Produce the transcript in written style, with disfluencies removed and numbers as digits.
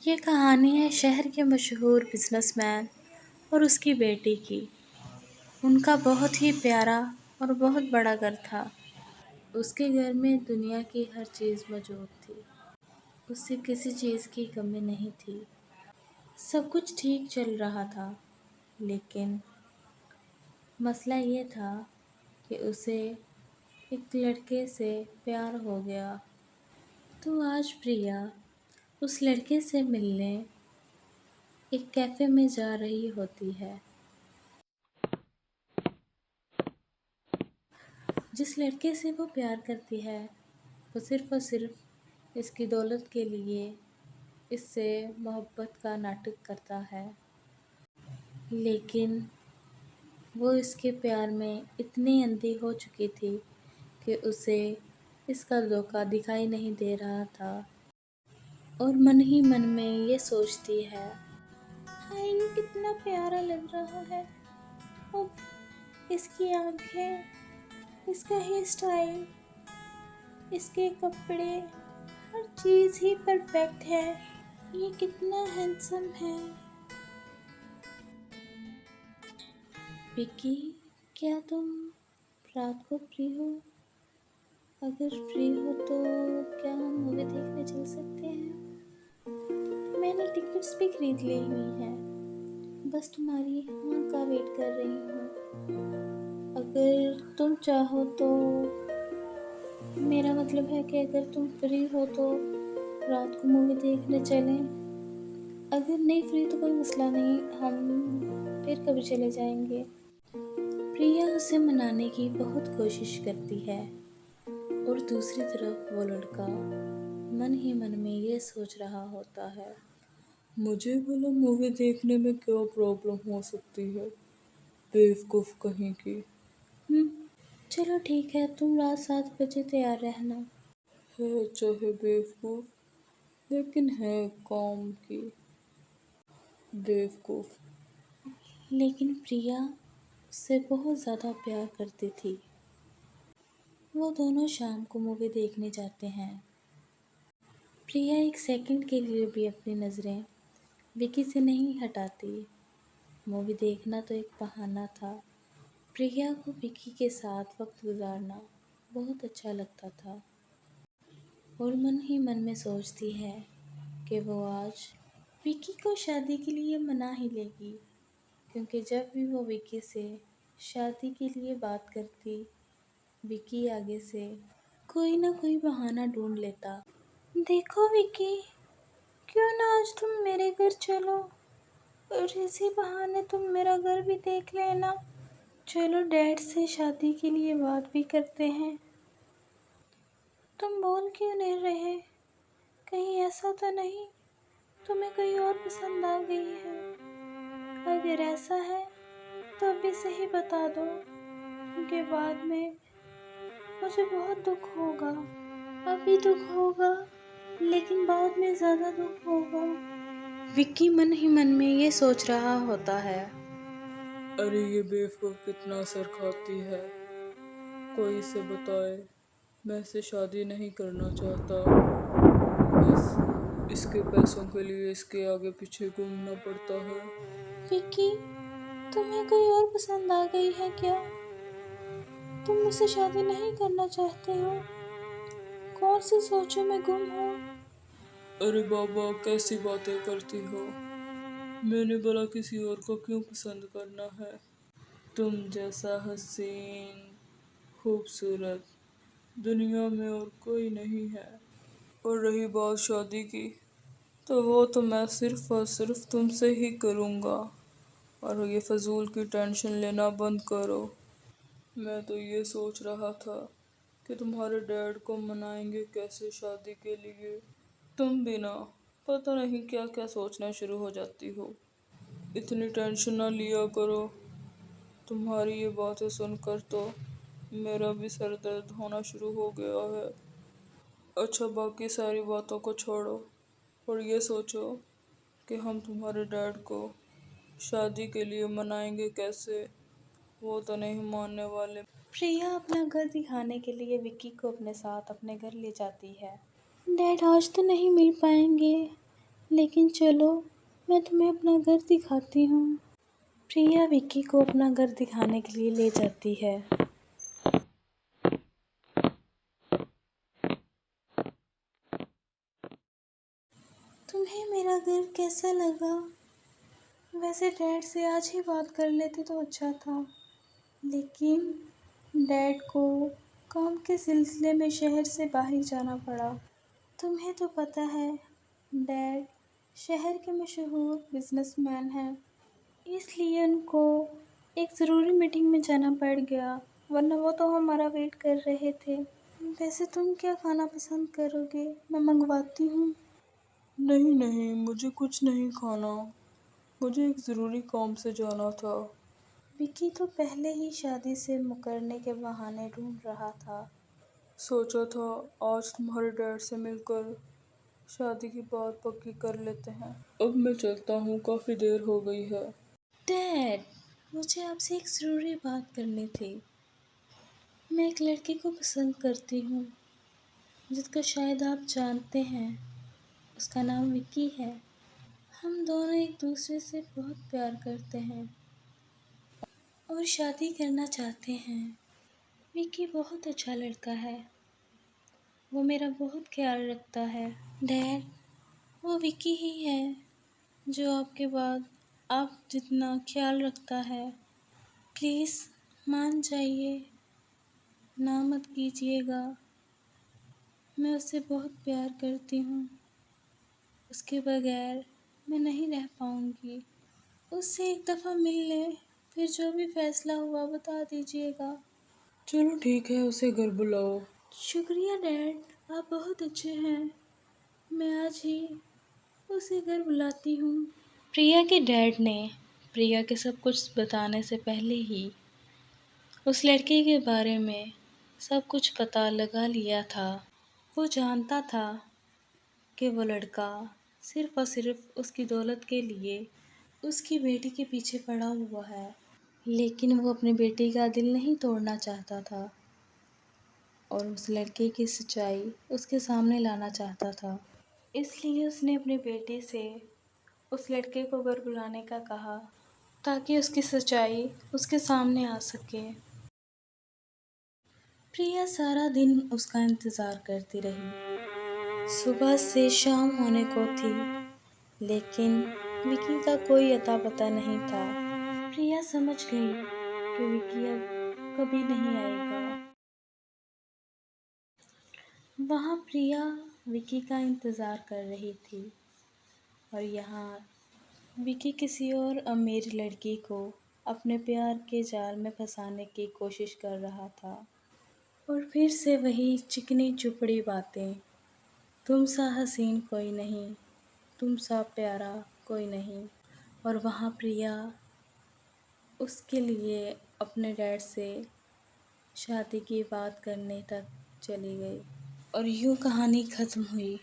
ये कहानी है शहर के मशहूर बिजनेसमैन और उसकी बेटी की। उनका बहुत ही प्यारा और बहुत बड़ा घर था। उसके घर में दुनिया की हर चीज़ मौजूद थी। उसे किसी चीज़ की कमी नहीं थी। सब कुछ ठीक चल रहा था, लेकिन मसला ये था कि उसे एक लड़के से प्यार हो गया। तो आज प्रिया उस लड़के से मिलने एक कैफ़े में जा रही होती है। जिस लड़के से वो प्यार करती है, वो सिर्फ़ और सिर्फ़ इसकी दौलत के लिए इससे मोहब्बत का नाटक करता है। लेकिन वो इसके प्यार में इतनी अंधी हो चुकी थी कि उसे इसका धोखा दिखाई नहीं दे रहा था और मन ही मन में ये सोचती है, हाय ये कितना प्यारा लग रहा है। उफ, इसकी आँखें, इसका हेयर स्टाइल, इसके कपड़े, हर चीज़ ही परफेक्ट है। ये कितना हैंडसम है। विकी, क्या तुम रात को फ्री हो? अगर फ्री हो तो क्या हम मूवी देखने चल सकते हैं? मैंने टिकट्स भी खरीद ली हुई हैं। बस तुम्हारी हाँ का वेट कर रही हूँ। अगर तुम चाहो तो, मेरा मतलब है कि अगर तुम फ्री हो तो रात को मूवी देखने चलें। अगर नहीं फ्री तो कोई मसला नहीं, हम फिर कभी चले जाएंगे। प्रिया उसे मनाने की बहुत कोशिश करती है और दूसरी तरफ वो लड़का मन ही मन में ये सोच रहा होता है, मुझे भला मूवी देखने में क्या प्रॉब्लम हो सकती है, बेवकूफ़ कहीं की। चलो ठीक है, तुम रात 7 बजे तैयार रहना। है चाहे बेवकूफ़, लेकिन है कौम की बेवकूफ़। लेकिन प्रिया उससे बहुत ज़्यादा प्यार करती थी। वो दोनों शाम को मूवी देखने जाते हैं। प्रिया एक सेकंड के लिए भी अपनी नज़रें विकी से नहीं हटाती। मूवी देखना तो एक बहाना था। प्रिया को विकी के साथ वक्त गुजारना बहुत अच्छा लगता था और मन ही मन में सोचती है कि वो आज विकी को शादी के लिए मना ही लेगी, क्योंकि जब भी वो विकी से शादी के लिए बात करती, विकी आगे से कोई ना कोई बहाना ढूंढ लेता। देखो विकी, क्यों ना आज तुम मेरे घर चलो और इसी बहाने तुम मेरा घर भी देख लेना। चलो डैड से शादी के लिए बात भी करते हैं। तुम बोल क्यों नहीं रहे? कहीं ऐसा तो नहीं तुम्हें कोई और पसंद आ गई है? अगर ऐसा है तो अभी से ही बता दो, क्योंकि बाद में मुझे बहुत दुख होगा। अभी दुख होगा, लेकिन बाद में ज़्यादा दुख होगा। विक्की मन ही मन में ये सोच रहा होता है, अरे ये बेवकूफ़ कितना असर खाती है, कोई इसे बताए मैं इससे शादी नहीं करना चाहता, बस इसके पैसों के लिए इसके आगे पीछे घूमना पड़ता है। विक्की, तुम्हें कोई और पसंद आ गई है क्या? तुम मुझसे शादी नहीं करना चाहते हो? कौन सी सोचों में गुम हो? अरे बाबा, कैसी बातें करती हो? मैंने भला किसी और को क्यों पसंद करना है? तुम जैसा हसीन, खूबसूरत दुनिया में और कोई नहीं है। और रही बात शादी की, तो वो तो मैं सिर्फ और सिर्फ तुमसे ही करूँगा। और ये फजूल की टेंशन लेना बंद करो। मैं तो ये सोच रहा था कि तुम्हारे डैड को मनाएंगे कैसे शादी के लिए। तुम भी ना पता नहीं क्या क्या सोचना शुरू हो जाती हो। इतनी टेंशन ना लिया करो। तुम्हारी ये बातें सुनकर तो मेरा भी सर दर्द होना शुरू हो गया है। अच्छा, बाकी सारी बातों को छोड़ो और ये सोचो कि हम तुम्हारे डैड को शादी के लिए मनाएंगे कैसे। वो तो नहीं मानने वाले। प्रिया अपना घर दिखाने के लिए विक्की को अपने साथ अपने घर ले जाती है। डैड आज तो नहीं मिल पाएंगे, लेकिन चलो, मैं तुम्हें अपना घर दिखाती हूँ। प्रिया विक्की को अपना घर दिखाने के लिए ले जाती है। तुम्हें मेरा घर कैसा लगा? वैसे डैड से आज ही बात कर लेते तो अच्छा था, लेकिन डैड को काम के सिलसिले में शहर से बाहर जाना पड़ा। तुम्हें तो पता है, डैड शहर के मशहूर बिजनेसमैन हैं, इसलिए उनको एक ज़रूरी मीटिंग में जाना पड़ गया, वरना वो तो हमारा वेट कर रहे थे। वैसे तुम क्या खाना पसंद करोगे? मैं मंगवाती हूँ। नहीं नहीं, मुझे कुछ नहीं खाना, मुझे एक ज़रूरी काम से जाना था। विकी तो पहले ही शादी से मुकरने के बहाने ढूंढ रहा था। सोचा था आज तुम्हारे डैड से मिलकर शादी की बात पक्की कर लेते हैं। अब मैं चलता हूँ, काफ़ी देर हो गई है। डैड, मुझे आपसे एक ज़रूरी बात करनी थी। मैं एक लड़की को पसंद करती हूँ, जिसका शायद आप जानते हैं। उसका नाम विक्की है। हम दोनों एक दूसरे से बहुत प्यार करते हैं और शादी करना चाहते हैं। विक्की बहुत अच्छा लड़का है, वो मेरा बहुत ख्याल रखता है। डैड, वो विक्की ही है जो आपके बाद आप जितना ख्याल रखता है। प्लीज़ मान जाइए, ना मत कीजिएगा। मैं उससे बहुत प्यार करती हूँ, उसके बगैर मैं नहीं रह पाऊँगी। उससे एक दफ़ा मिल लें, फिर जो भी फैसला हुआ बता दीजिएगा। चलो ठीक है, उसे घर बुलाओ। शुक्रिया डैड, आप बहुत अच्छे हैं। मैं आज ही उसे घर बुलाती हूँ। प्रिया के डैड ने प्रिया के सब कुछ बताने से पहले ही उस लड़के के बारे में सब कुछ पता लगा लिया था। वो जानता था कि वो लड़का सिर्फ़ और सिर्फ़ उसकी दौलत के लिए उसकी बेटी के पीछे पड़ा हुआ है, लेकिन वो अपनी बेटी का दिल नहीं तोड़ना चाहता था और उस लड़के की सच्चाई उसके सामने लाना चाहता था। इसलिए उसने अपनी बेटी से उस लड़के को घर बुलाने का कहा, ताकि उसकी सच्चाई उसके सामने आ सके। प्रिया सारा दिन उसका इंतज़ार करती रही। सुबह से शाम होने को थी, लेकिन विकी का कोई अता पता नहीं था। प्रिया समझ गई कि विकी अब कभी नहीं आएगा। वहाँ प्रिया विकी का इंतज़ार कर रही थी और यहाँ विकी किसी और अमीर लड़की को अपने प्यार के जाल में फंसाने की कोशिश कर रहा था। और फिर से वही चिकनी चुपड़ी बातें, तुम सा हसीन कोई नहीं, तुम सा प्यारा कोई नहीं। और वहाँ प्रिया उसके लिए अपने डैड से शादी की बात करने तक चली गई और यूँ कहानी ख़त्म हुई।